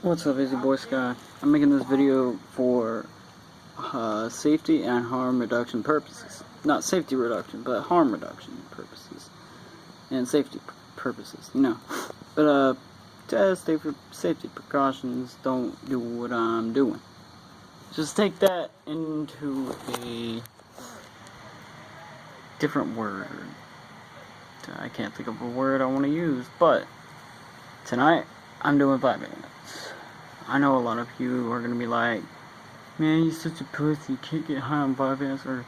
What's up, Easy Boy Sky? I'm making this video for safety and harm reduction purposes. Not safety reduction, but harm reduction purposes. And safety purposes, you know. But, just take for safety precautions, don't do what I'm doing. Just take that into a different word. I can't think of a word I want to use, but tonight, I'm doing Vyvanse. I know a lot of you are going to be like, man, you're such a pussy, you can't get high on Vyvanse, or,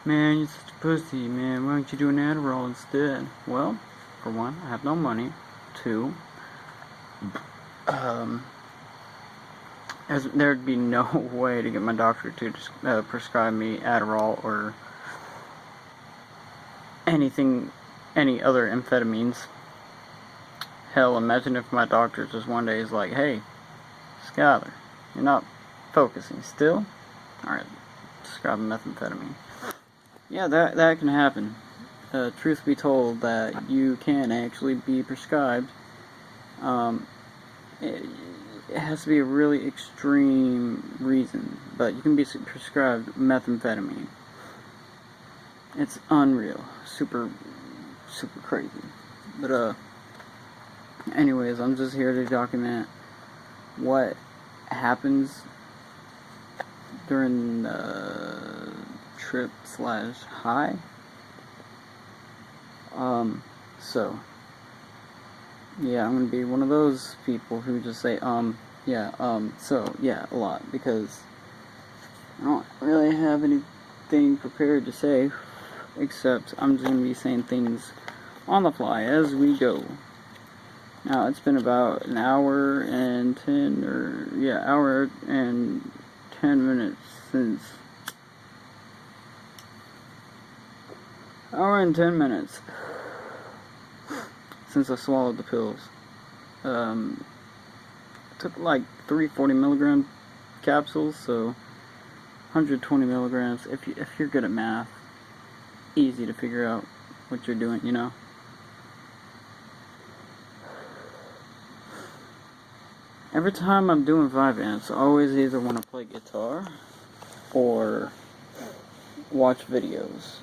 man, you're such a pussy, man, why don't you do an Adderall instead? Well, for one, I have no money. Two, there'd be no way to get my doctor to prescribe me Adderall or any other amphetamines. Hell, imagine if my doctor just one day is like, hey, Skyler, you're not focusing still? Alright, prescribe methamphetamine. Yeah, that can happen. Truth be told, that you can actually be prescribed. It has to be a really extreme reason, but you can be prescribed methamphetamine. It's unreal. Super crazy. But, anyways, I'm just here to document what happens during the trip/high. So, yeah, I'm gonna be one of those people who just say, so, yeah, a lot, because I don't really have anything prepared to say, except I'm just gonna be saying things on the fly as we go. Now, it's been about an hour and 10 minutes since I swallowed the pills. I took like 3 40-milligram capsules, so 120 milligrams. If you're good at math, easy to figure out what you're doing, you know. Every time I'm doing Vyvanse, I always either want to play guitar or watch videos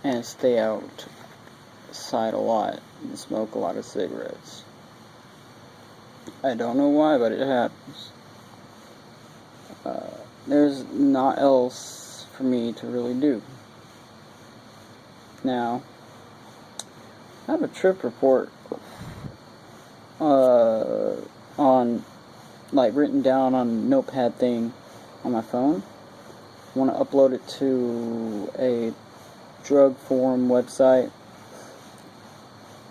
and stay outside a lot and smoke a lot of cigarettes. I don't know why, but it happens. There's not else for me to really do. Now, I have a trip report on, like, written down on a notepad thing on my phone. I want to upload it to a drug forum website,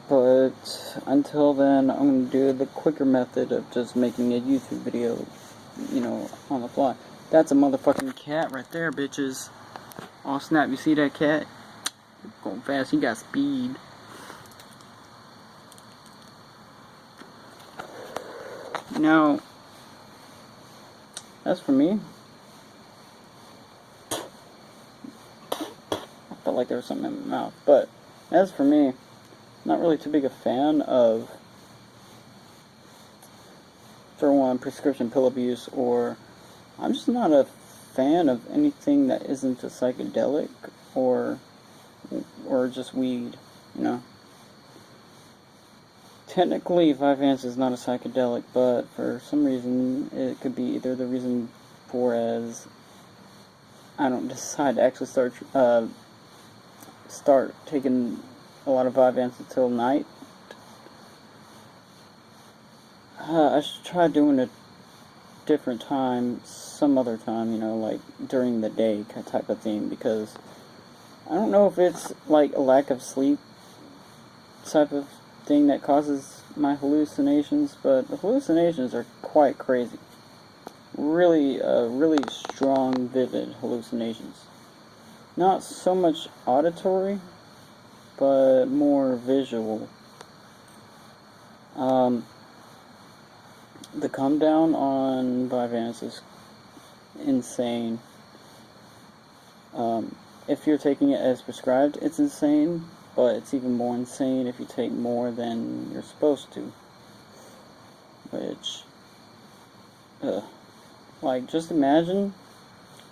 but until then I'm going to do the quicker method of just making a YouTube video, you know, on the fly. That's a motherfucking cat right there, bitches. Oh snap, you see that cat? Going fast, he got speed. Now, as for me, I felt like there was something in my mouth, but as for me, I'm not really too big a fan of, for one, prescription pill abuse, or I'm just not a fan of anything that isn't a psychedelic or just weed, you know. Technically, Vyvanse is not a psychedelic, but for some reason, it could be either the reason for as I don't decide to actually start taking a lot of Vyvanse until night. I should try doing a different time, some other time, you know, like during the day type of thing, because I don't know if it's like a lack of sleep type of thing that causes my hallucinations, but the hallucinations are quite crazy. Really strong, vivid hallucinations. Not so much auditory, but more visual. The comedown on Vyvanse is insane. If you're taking it as prescribed, it's insane. But it's even more insane if you take more than you're supposed to. Which like, just imagine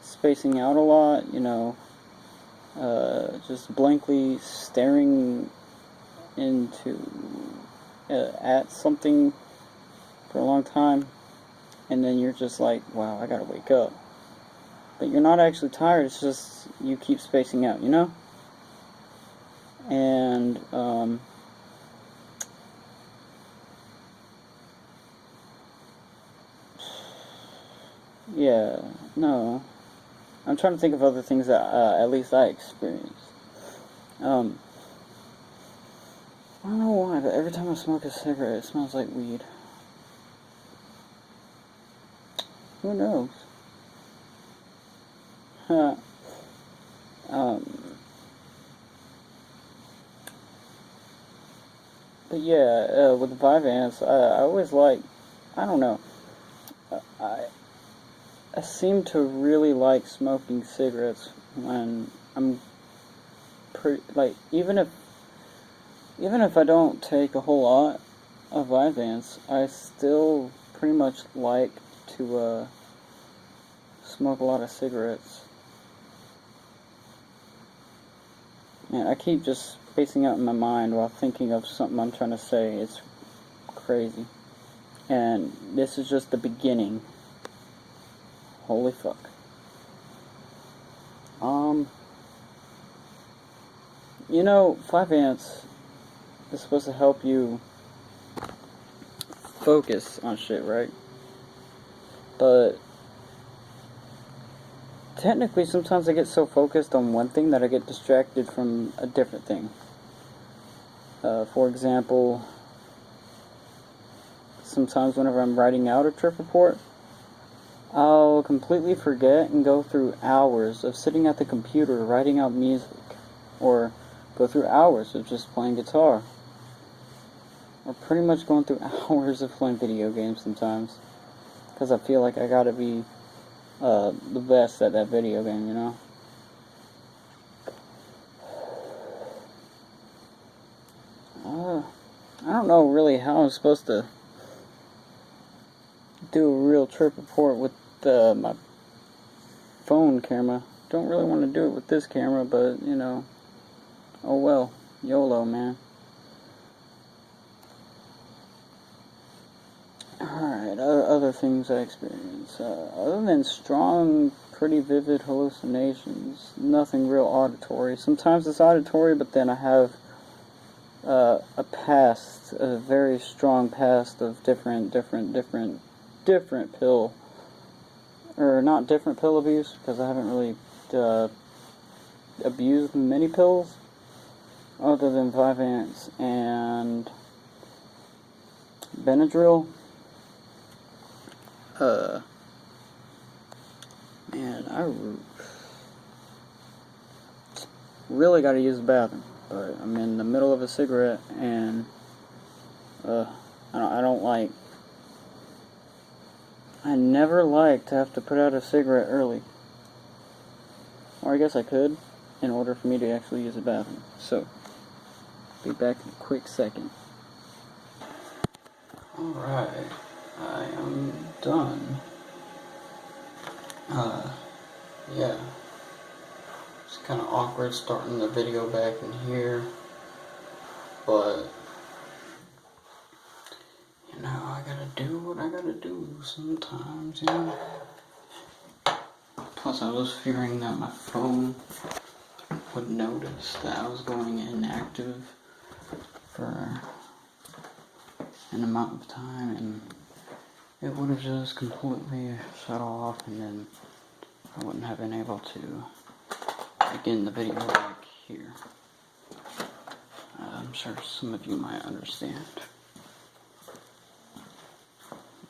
spacing out a lot, you know, just blankly staring into, at something for a long time, and then you're just like, wow, I gotta wake up. But you're not actually tired, it's just you keep spacing out, you know? And, yeah, no. I'm trying to think of other things that, at least I experienced. I don't know why, but every time I smoke a cigarette, it smells like weed. Who knows? Huh. But yeah, with the Vyvanse, I always like, I don't know, I seem to really like smoking cigarettes when I'm like, even if I don't take a whole lot of Vyvanse, I still pretty much like to smoke a lot of cigarettes. And I keep just spacing out in my mind while thinking of something I'm trying to say. It's crazy. And this is just the beginning. Holy fuck. You know, Vyvanse is supposed to help you focus on shit, right? But technically, sometimes I get so focused on one thing that I get distracted from a different thing. For example, sometimes whenever I'm writing out a trip report, I'll completely forget and go through hours of sitting at the computer writing out music, or go through hours of just playing guitar, or pretty much going through hours of playing video games sometimes, because I feel like I gotta be the best at that video game, you know? I don't know really how I'm supposed to do a real trip report with my phone camera. Don't really want to do it with this camera, but, you know, oh well, YOLO, man. Alright, other things I experience. Other than strong, pretty vivid hallucinations, nothing real auditory. Sometimes it's auditory, but then I have a past, a very strong past of different pill, or not different pill abuse, because I haven't really abused many pills, other than Vyvanse and Benadryl. Man, I really gotta use the bathroom, but I'm in the middle of a cigarette, and I never like to have to put out a cigarette early. Or I guess I could, in order for me to actually use the bathroom. So, be back in a quick second. Alright, I am done. Yeah. It's kind of awkward starting the video back in here, but, you know, I gotta do what I gotta do sometimes, you know. Plus, I was fearing that my phone would notice that I was going inactive for an amount of time, and it would have just completely shut off, and then I wouldn't have been able to begin the video back here. I'm sure some of you might understand.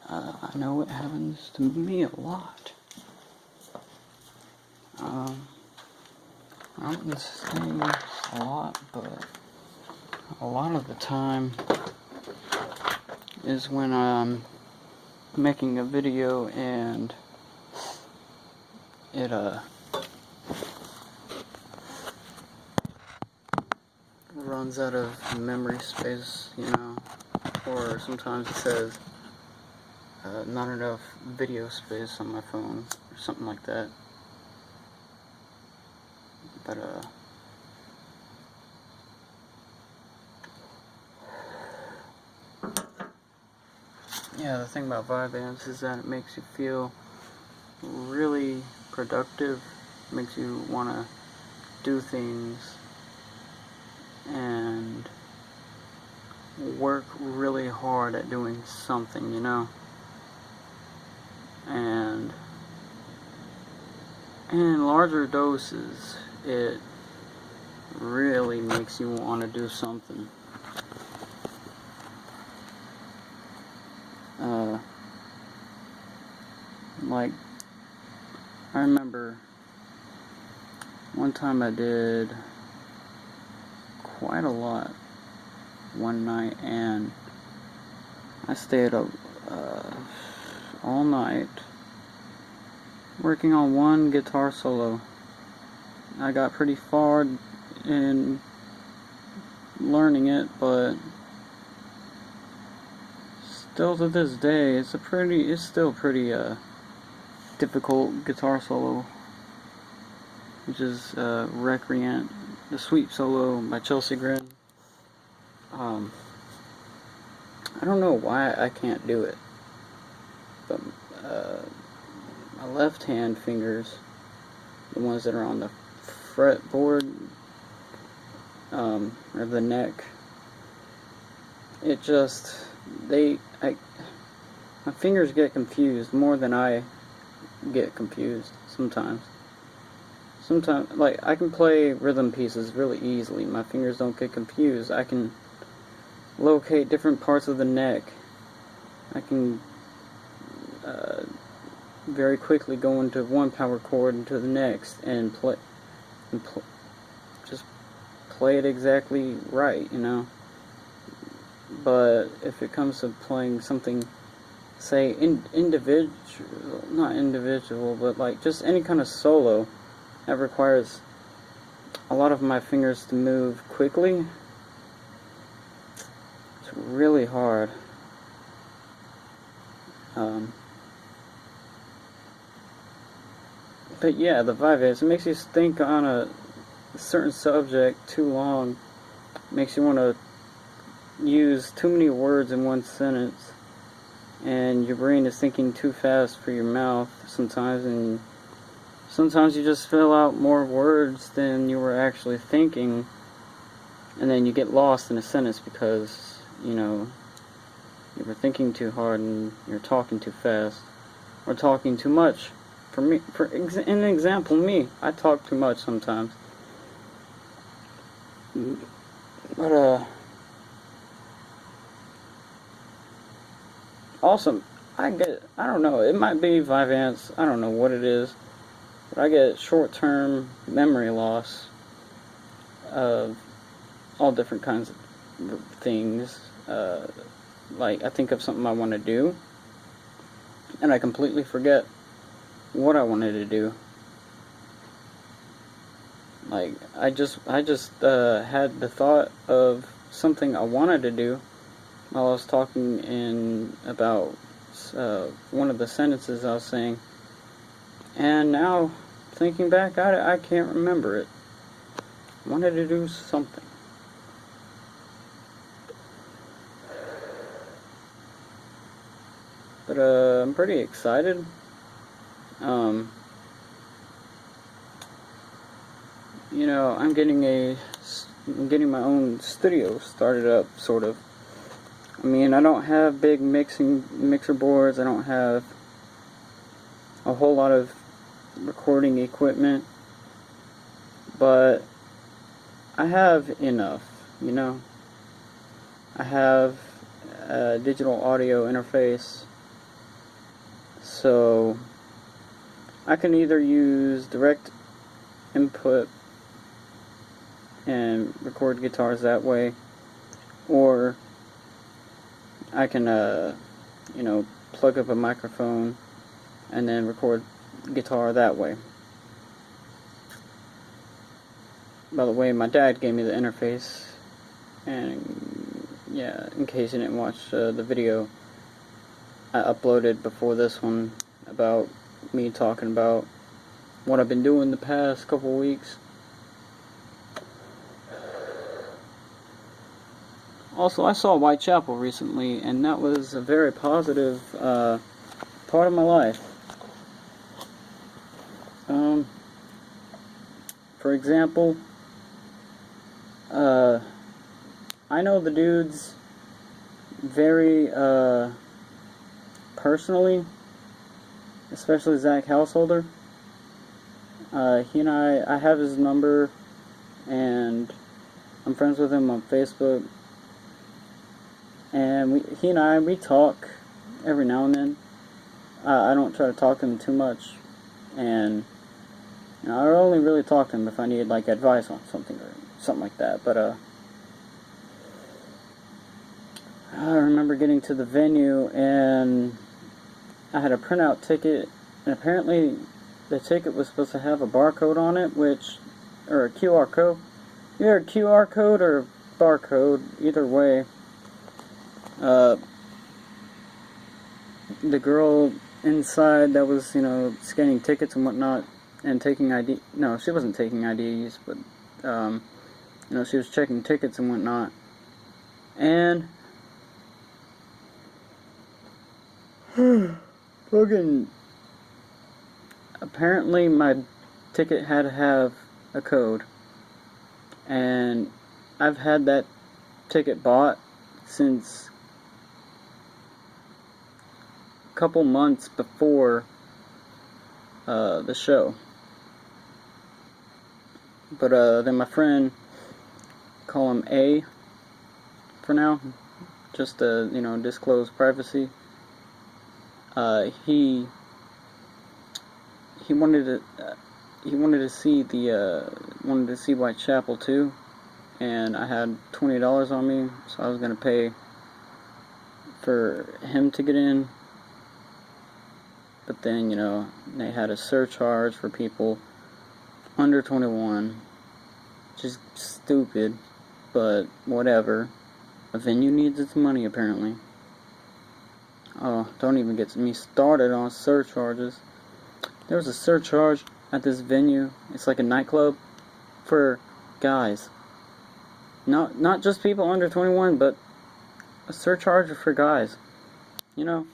I know it happens to me a lot. I wouldn't say a lot, but a lot of the time is when I'm making a video and it runs out of memory space, you know, or sometimes it says not enough video space on my phone or something like that. But yeah, the thing about Vyvanse is that it makes you feel really productive, makes you want to do things and work really hard at doing something, you know. And in larger doses, it really makes you want to do something. Like, I remember one time I did quite a lot one night, and I stayed up all night working on one guitar solo. I got pretty far in learning it, but still to this day, it's still pretty difficult guitar solo, which is Recreant, the Sweep Solo by Chelsea Grin. I don't know why I can't do it, but my left hand fingers, the ones that are on the fretboard, or the neck, it just, my fingers get confused more than I get confused sometimes. Sometimes, like, I can play rhythm pieces really easily. My fingers don't get confused. I can locate different parts of the neck. I can very quickly go into one power chord into the next and just play it exactly right, you know. But if it comes to playing something, say, not individual, but like just any kind of solo that requires a lot of my fingers to move quickly, it's really hard. But yeah, the Vyvanse, it makes you think on a certain subject too long, makes you want to use too many words in one sentence, and your brain is thinking too fast for your mouth sometimes, and sometimes you just fill out more words than you were actually thinking, and then you get lost in a sentence because, you know, you were thinking too hard and you're talking too fast, or talking too much. For me, an example, me, I talk too much sometimes. But, also, I don't know, it might be Vyvanse, I don't know what it is, but I get short-term memory loss of all different kinds of things. Like, I think of something I want to do, and I completely forget what I wanted to do. Like, I just had the thought of something I wanted to do while I was talking about one of the sentences I was saying, and now thinking back, I can't remember it. I wanted to do something. But I'm pretty excited. You know, I'm getting my own studio started up, sort of. I mean, I don't have big mixer boards. I don't have a whole lot of recording equipment, but I have enough, you know. I have a digital audio interface, so I can either use direct input and record guitars that way, or I can, you know, plug up a microphone and then record guitar that way. By the way, my dad gave me the interface, and yeah, in case you didn't watch the video, I uploaded before this one about me talking about what I've been doing the past couple weeks. Also, I saw Whitechapel recently, and that was a very positive part of my life. For example, I know the dudes very personally, especially Zach Householder. He and I have his number, and I'm friends with him on Facebook. And he and I talk every now and then. I don't try to talk to him too much, and you know, I only really talk to him if I need like advice on something or something like that. But I remember getting to the venue and I had a printout ticket, and apparently the ticket was supposed to have a barcode on it, or a QR code, either a QR code or a barcode, either way. The girl inside that was, you know, scanning tickets and whatnot and taking ID, no, she wasn't taking IDs, but, you know, she was checking tickets and whatnot, and fucking, apparently my ticket had to have a code, and I've had that ticket bought since couple months before the show. But then my friend, call him A for now, just to, you know, disclose privacy. He wanted to see Whitechapel too, and I had $20 on me, so I was gonna pay for him to get in. But then, you know, they had a surcharge for people under 21. Just stupid, but whatever. A venue needs its money, apparently. Oh, don't even get me started on surcharges. There was a surcharge at this venue. It's like a nightclub for guys. Not just people under 21, but a surcharge for guys. You know,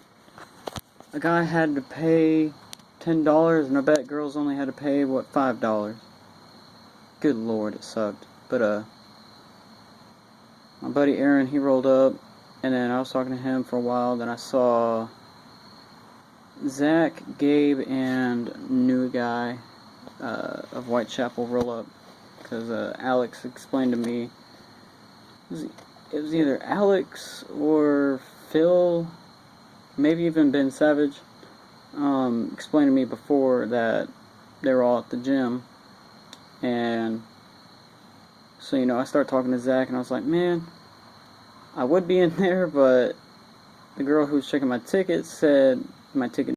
a guy had to pay $10, and I bet girls only had to pay, what, $5. Good lord, it sucked. But, my buddy Aaron, he rolled up, and then I was talking to him for a while, then I saw Zach, Gabe, and new guy of Whitechapel roll up, because Alex explained to me, it was either Alex or Phil, maybe even Ben Savage, explained to me before that they were all at the gym. And so, you know, I started talking to Zach, and I was like, man, I would be in there, but the girl who was checking my ticket said my ticket